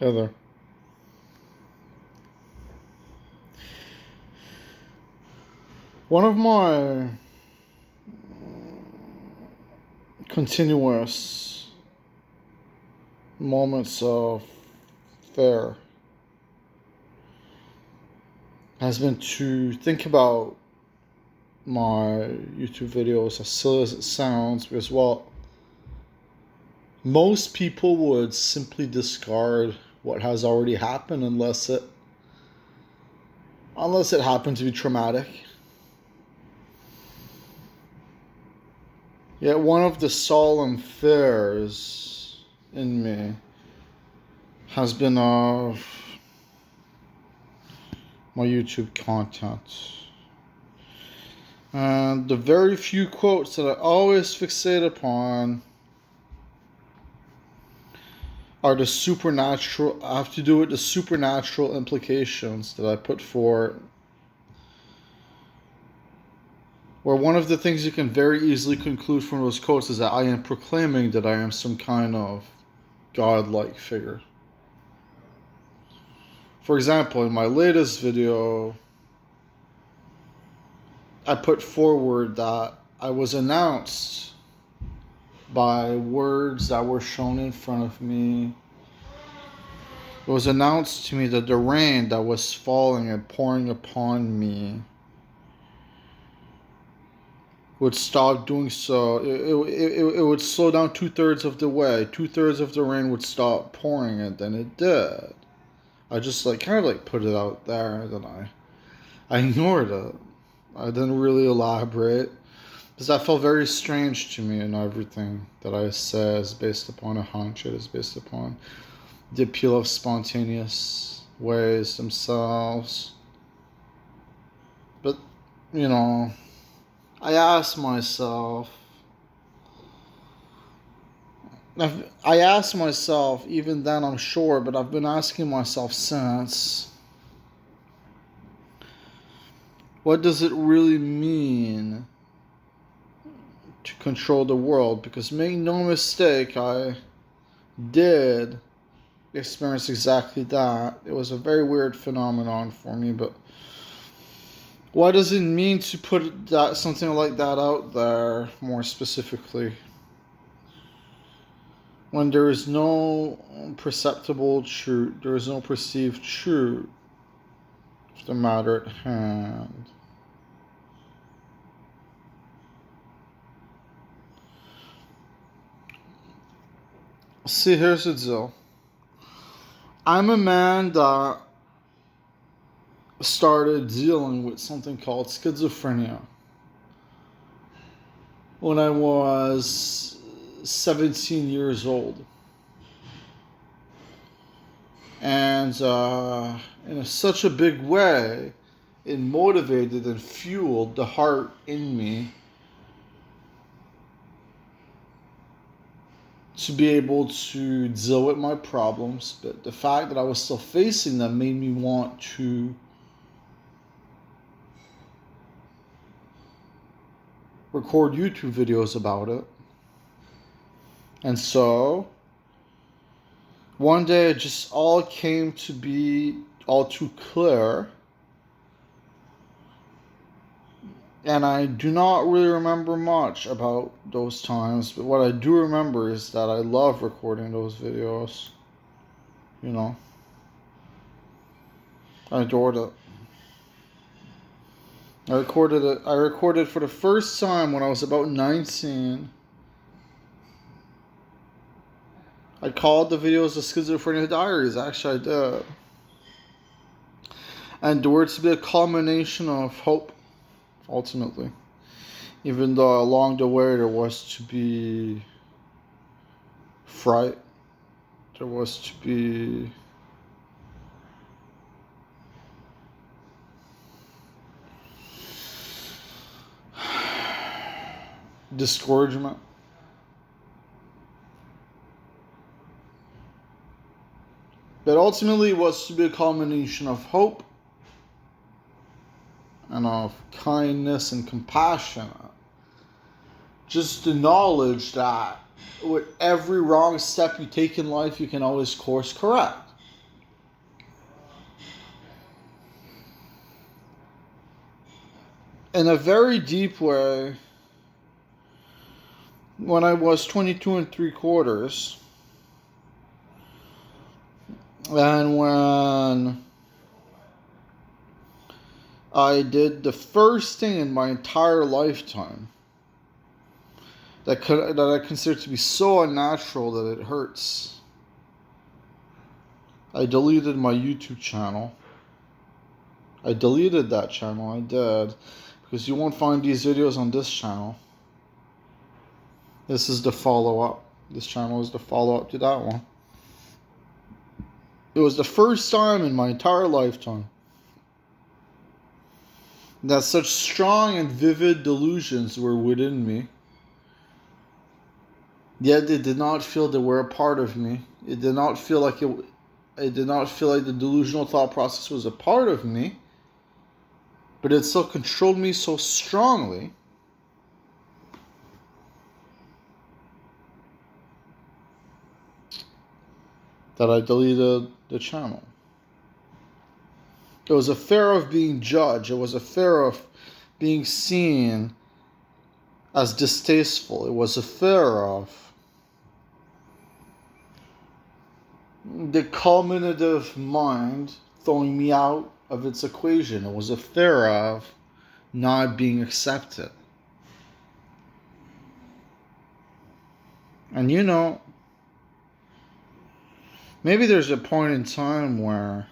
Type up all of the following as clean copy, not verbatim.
Heather. One of my continuous moments of fear has been to think about my YouTube videos, as silly as it sounds, because, well, most people would simply discard what has already happened unless it happened to be traumatic. Yet one of the solemn fears in me has been of my YouTube content. And the very few quotes that I always fixate upon are the supernatural, have to do with the supernatural implications that I put forward. Where one of the things you can very easily conclude from those quotes is that I am proclaiming that I am some kind of godlike figure. For example, in my latest video, I put forward that I was announced by words that were shown in front of me. It was announced to me that the rain that was falling and pouring upon me would stop doing so. It would slow down 2/3 of the way. 2/3 of the rain would stop pouring, and then it did. I just kind of put it out there, then I ignored it. I didn't really elaborate because that felt very strange to me, and everything that I say is based upon a hunch. It is based upon the appeal of spontaneous ways themselves. But, I asked myself, even then, I'm sure, but I've been asking myself since, what does it really mean to control the world? Because make no mistake, I did experience exactly that. It was a very weird phenomenon for me, but what does it mean to put something like that out there more specifically? When there is no perceptible truth, there is no perceived truth of the matter at hand. See, here's the deal. I'm a man that started dealing with something called schizophrenia when I was 17 years old. And in such a big way, it motivated and fueled the heart in me to be able to deal with my problems. But the fact that I was still facing them made me want to record YouTube videos about it. And so one day it just all came to be all too clear. And I do not really remember much about those times, but what I do remember is that I love recording those videos. I adored it. I recorded for the first time when I was about 19. I called the videos the Schizophrenia Diaries. Actually, I did. And they were to be a culmination of hope, ultimately. Even though along the way there was to be fright. There was to be discouragement. But ultimately it was to be a culmination of hope and of kindness and compassion. Just the knowledge that with every wrong step you take in life, you can always course correct. in a very deep way, when I was 22 and 3/4, and when I did the first thing in my entire lifetime that I consider to be so unnatural that it hurts. I deleted my YouTube channel. I deleted that channel, I did, because you won't find these videos on this channel. This is the follow-up. This channel is the follow-up to that one. It was the first time in my entire lifetime that such strong and vivid delusions were within me. Yet they did not feel they were a part of me. It did not feel like it did not feel like the delusional thought process was a part of me. But it still controlled me so strongly that I deleted the channel. It was a fear of being judged. It was a fear of being seen as distasteful. It was a fear of the culminative mind throwing me out of its equation. It was a fear of not being accepted. And maybe there's a point in time where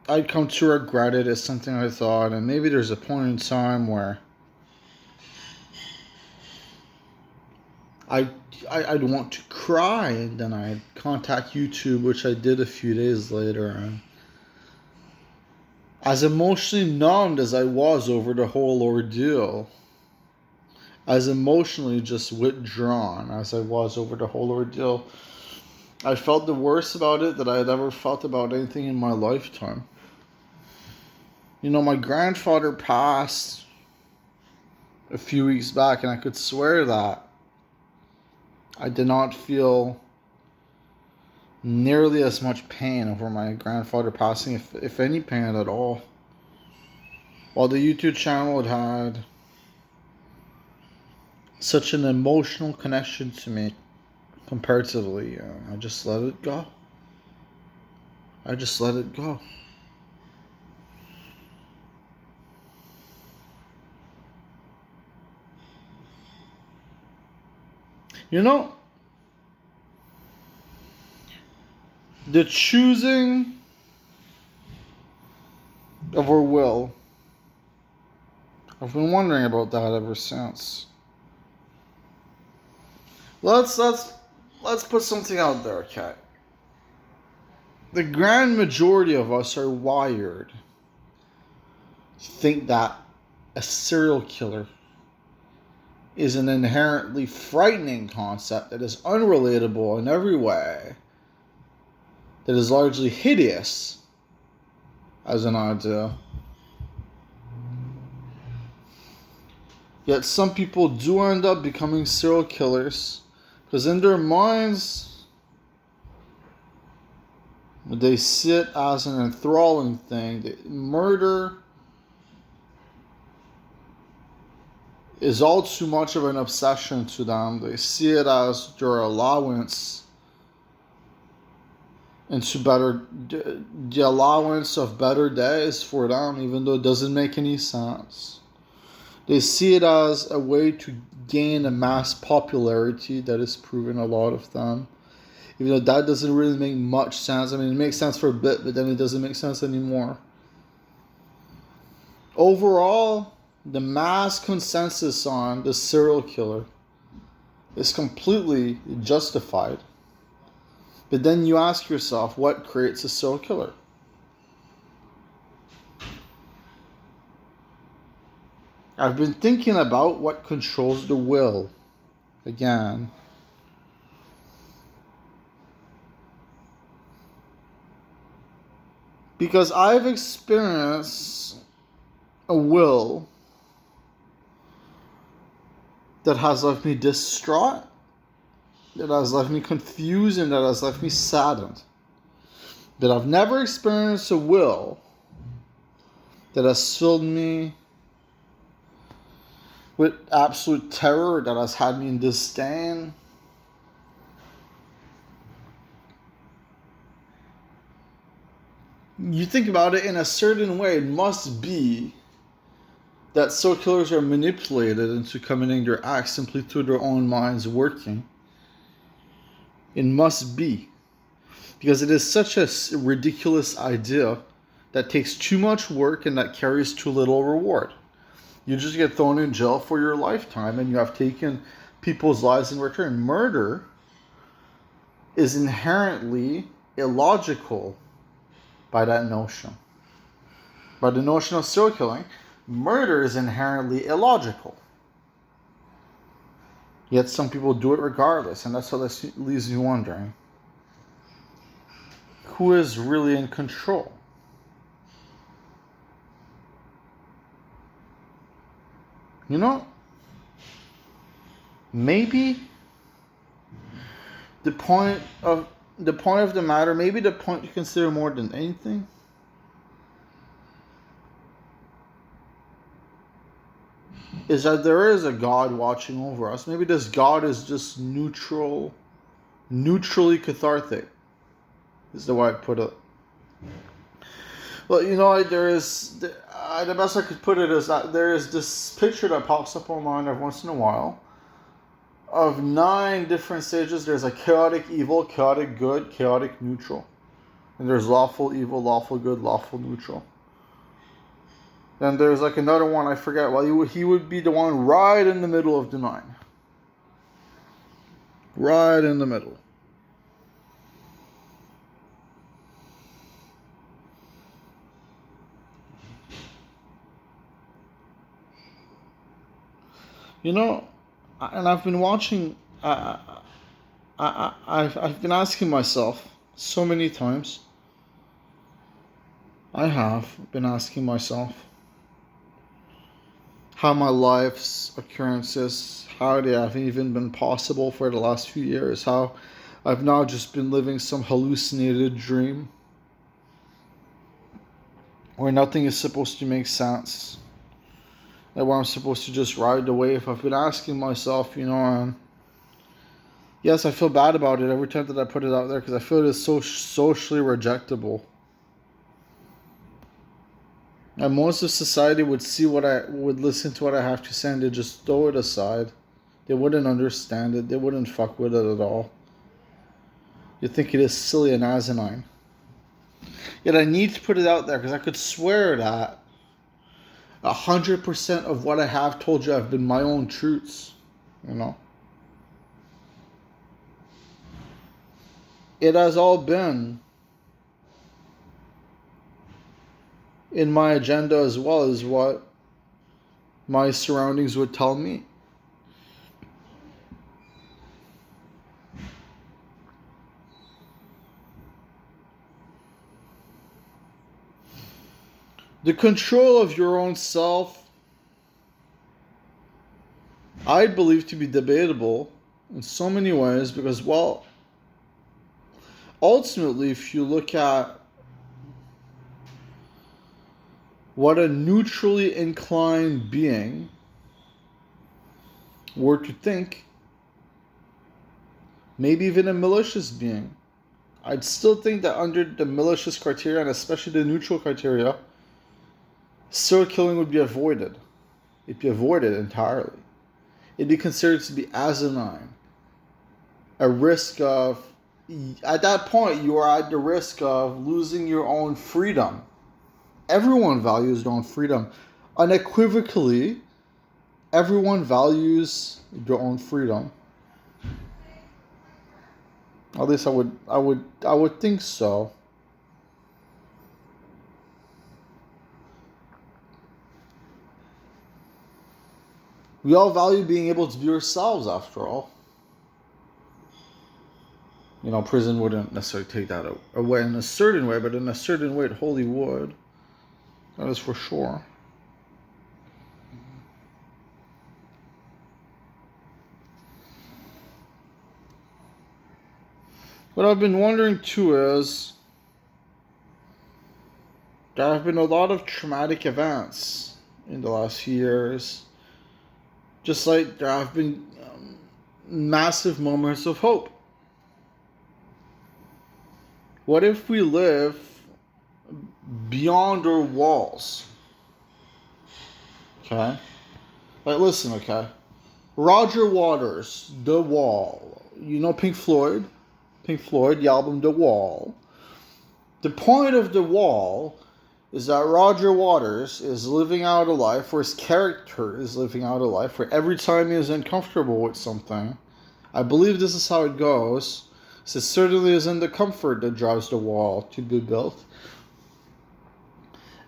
I'd come to regret it as something I thought, and maybe there's a point in time where I'd want to cry, and then I'd contact YouTube, which I did a few days later, and as emotionally numbed as I was over the whole ordeal, as emotionally just withdrawn as I was over the whole ordeal, I felt the worst about it that I had ever felt about anything in my lifetime. My grandfather passed a few weeks back, and I could swear that I did not feel nearly as much pain over my grandfather passing, if any pain at all. While the YouTube channel had such an emotional connection to me, comparatively, I just let it go. I just let it go. The choosing of our will, I've been wondering about that ever since. Let's put something out there, okay? The grand majority of us are wired to think that a serial killer is an inherently frightening concept that is unrelatable in every way, that is largely hideous as an idea. Yet some people do end up becoming serial killers because in their minds they see it as an enthralling thing. Murder is all too much of an obsession to them. They see it as their allowance into the allowance of better days for them, even though it doesn't make any sense. They see it as a way to gain a mass popularity that is proven a lot of them. Even though that doesn't really make much sense. I mean, it makes sense for a bit, but then it doesn't make sense anymore. Overall, the mass consensus on the serial killer is completely justified. But then you ask yourself, what creates a serial killer? I've been thinking about what controls the will again. Because I've experienced a will that has left me distraught, that has left me confused, and that has left me saddened. that I've never experienced a will that has filled me with absolute terror, that has had me in disdain. You think about it in a certain way, it must be that serial killers are manipulated into committing their acts simply through their own minds working. It must be. Because it is such a ridiculous idea that takes too much work and that carries too little reward. You just get thrown in jail for your lifetime and you have taken people's lives in return. Murder is inherently illogical by that notion. By the notion of serial killing, murder is inherently illogical. Yet some people do it regardless, and that's what leaves you wondering. Who is really in control? You know, maybe the point of the matter, maybe the point you consider more than anything, is that there is a God watching over us. Maybe this God is just neutrally cathartic, is the way I put it. Well, you know, the best I could put it is that there is this picture that pops up on my mind every once in a while of 9 different stages. There's a chaotic evil, chaotic good, chaotic neutral. And there's lawful evil, lawful good, lawful neutral. Then there's like another one, I forget. Well, he would be the one right in the middle of the 9. Right in the middle. You know, and I've been watching. I've been asking myself so many times. I have been asking myself how my life's occurrences, how they have even been possible for the last few years. How I've now just been living some hallucinated dream where nothing is supposed to make sense. That where I'm supposed to just ride the wave. I've been asking myself, you know, yes, I feel bad about it every time that I put it out there because I feel it is so socially rejectable. And most of society would listen to what I have to say and they'd just throw it aside. They wouldn't understand it. They wouldn't fuck with it at all. You think it is silly and asinine. Yet I need to put it out there because I could swear that 100% of what I have told you have been my own truths, you know. It has all been in my agenda as well as what my surroundings would tell me. The control of your own self, I believe to be debatable in so many ways because, well, ultimately, if you look at what a neutrally inclined being were to think, maybe even a malicious being, I'd still think that under the malicious criteria, and especially the neutral criteria, serial killing would be avoided. It'd be avoided entirely. It'd be considered to be asinine. A risk of, at that point, you are at the risk of losing your own freedom. Everyone values their own freedom. Unequivocally, everyone values their own freedom. At least I would think so. We all value being able to be ourselves, after all. You know, prison wouldn't necessarily take that away in a certain way, but in a certain way it wholly would. That is for sure. What I've been wondering too is, There have been a lot of traumatic events in the last few years, just like there have been massive moments of hope. What if we live beyond our walls? Okay? Like, listen, okay? Roger Waters, The Wall. You know Pink Floyd? Pink Floyd, the album The Wall. The point of The Wall is that Roger Waters is living out a life, or his character is living out a life, where every time he is uncomfortable with something, I believe this is how it goes, so it certainly isn't the comfort that drives the wall to be built.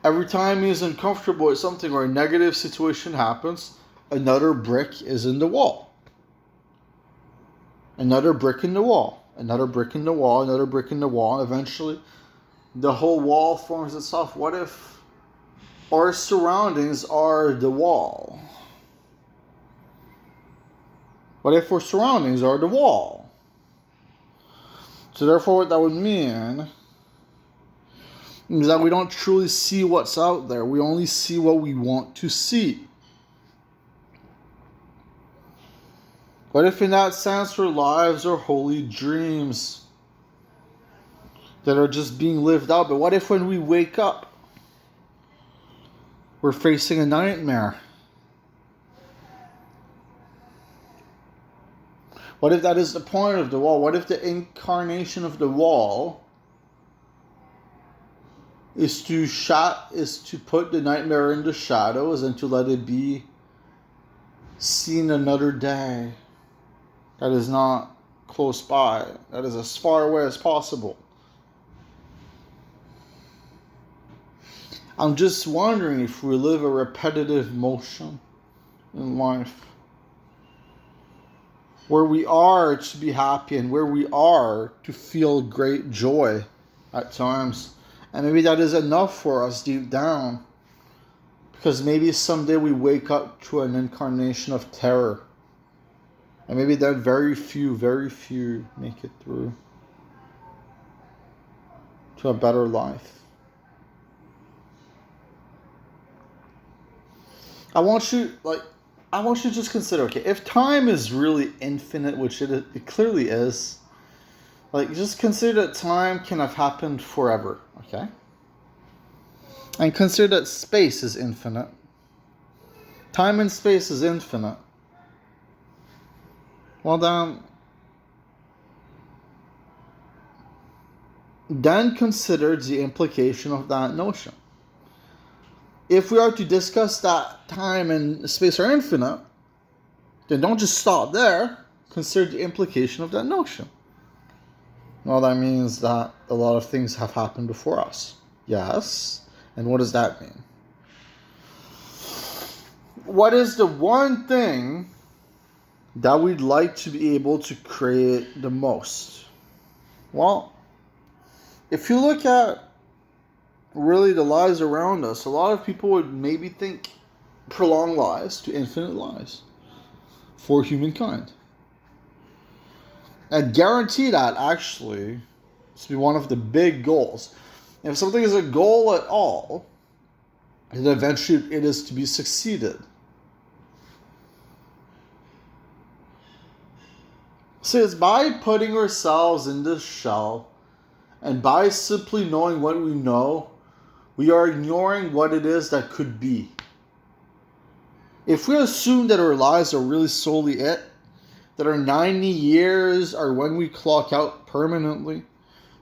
Every time he is uncomfortable with something or a negative situation happens, another brick is in the wall. Another brick in the wall. Another brick in the wall. Another brick in the wall. And eventually, the whole wall forms itself. What if our surroundings are the wall? What if our surroundings are the wall? So therefore, what that would mean is that we don't truly see what's out there. We only see what we want to see. What if in that sense our lives are holy dreams that are just being lived out? But what if when we wake up, we're facing a nightmare? What if that is the point of the wall? What if the incarnation of the wall is to put the nightmare in the shadows and to let it be seen another day that is not close by, that is as far away as possible? I'm just wondering if we live a repetitive motion in life, where we are to be happy and where we are to feel great joy at times. And maybe that is enough for us deep down, because maybe someday we wake up to an incarnation of terror. And maybe that very few make it through to a better life. I want you to just consider, okay, if time is really infinite, which it clearly is, like, just consider that time can have happened forever, okay? And consider that space is infinite. Time and space is infinite. Well, then consider the implication of that notion. If we are to discuss that time and space are infinite, then don't just stop there. Consider the implication of that notion. Well, that means that a lot of things have happened before us. Yes. And what does that mean? What is the one thing that we'd like to be able to create the most? Well, if you look at really the lives around us, a lot of people would maybe think prolonged lives to infinite lives for humankind. I guarantee that actually to be one of the big goals. If something is a goal at all, then eventually it is to be succeeded. So it's by putting ourselves in this shell and by simply knowing what we know, we are ignoring what it is that could be. If we assume that our lives are really solely it, that our 90 years are when we clock out permanently,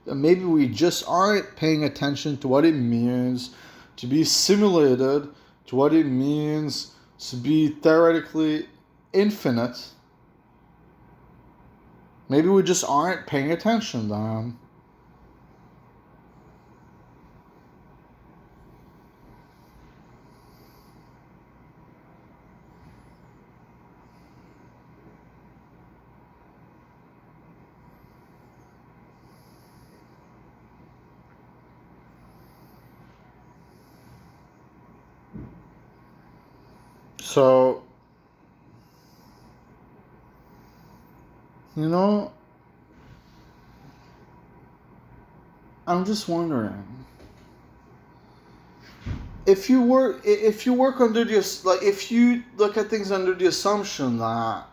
then maybe we just aren't paying attention to what it means to be simulated, to what it means to be theoretically infinite. Maybe we just aren't paying attention to them. So, I'm just wondering, if you work under the like if you look at things under the assumption that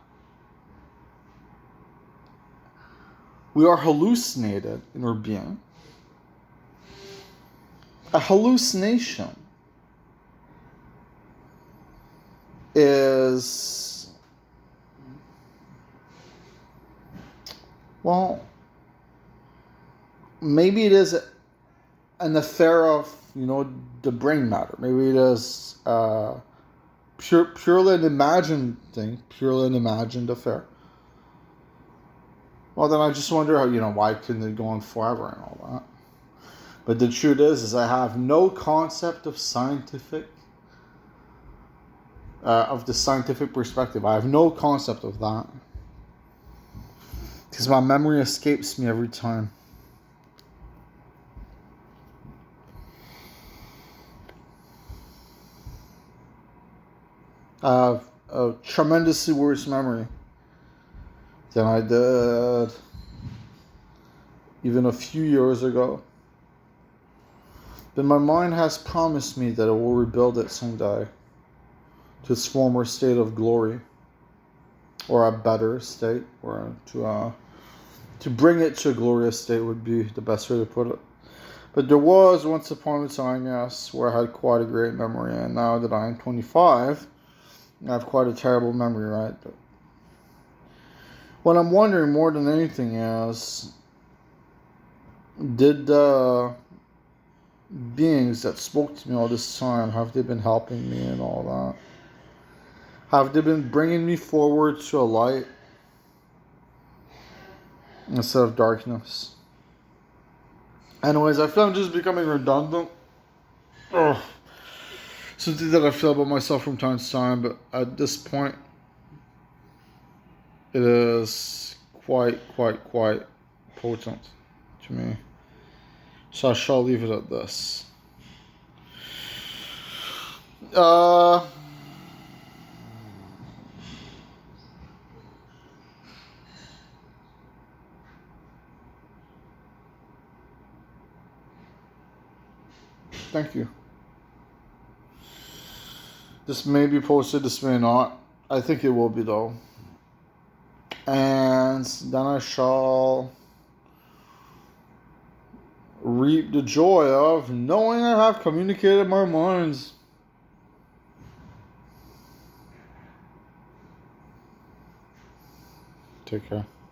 we are hallucinated in our being, a hallucination is, well, maybe it is an affair of, the brain matter. Maybe it is purely an imagined thing, purely an imagined affair. Well, then I just wonder how, why couldn't it go on forever and all that? But the truth is I have no concept of the scientific perspective. I have no concept of that. Because my memory escapes me every time. I have a tremendously worse memory than I did even a few years ago. But my mind has promised me that it will rebuild it someday to its former state of glory, or a better state, or to bring it to a glorious state would be the best way to put it. But there was once upon a time, yes, where I had quite a great memory, and now that I'm 25, I have quite a terrible memory, right? But what I'm wondering more than anything is, did the beings that spoke to me all this time, have they been helping me and all that? Have they been bringing me forward to a light instead of darkness? Anyways, I feel I'm just becoming redundant. Ugh. Something that I feel about myself from time to time, but at this point, it is quite potent to me. So I shall leave it at this. Thank you. This may be posted, this may not. I think it will be though. And then I shall reap the joy of knowing I have communicated my minds. Take care.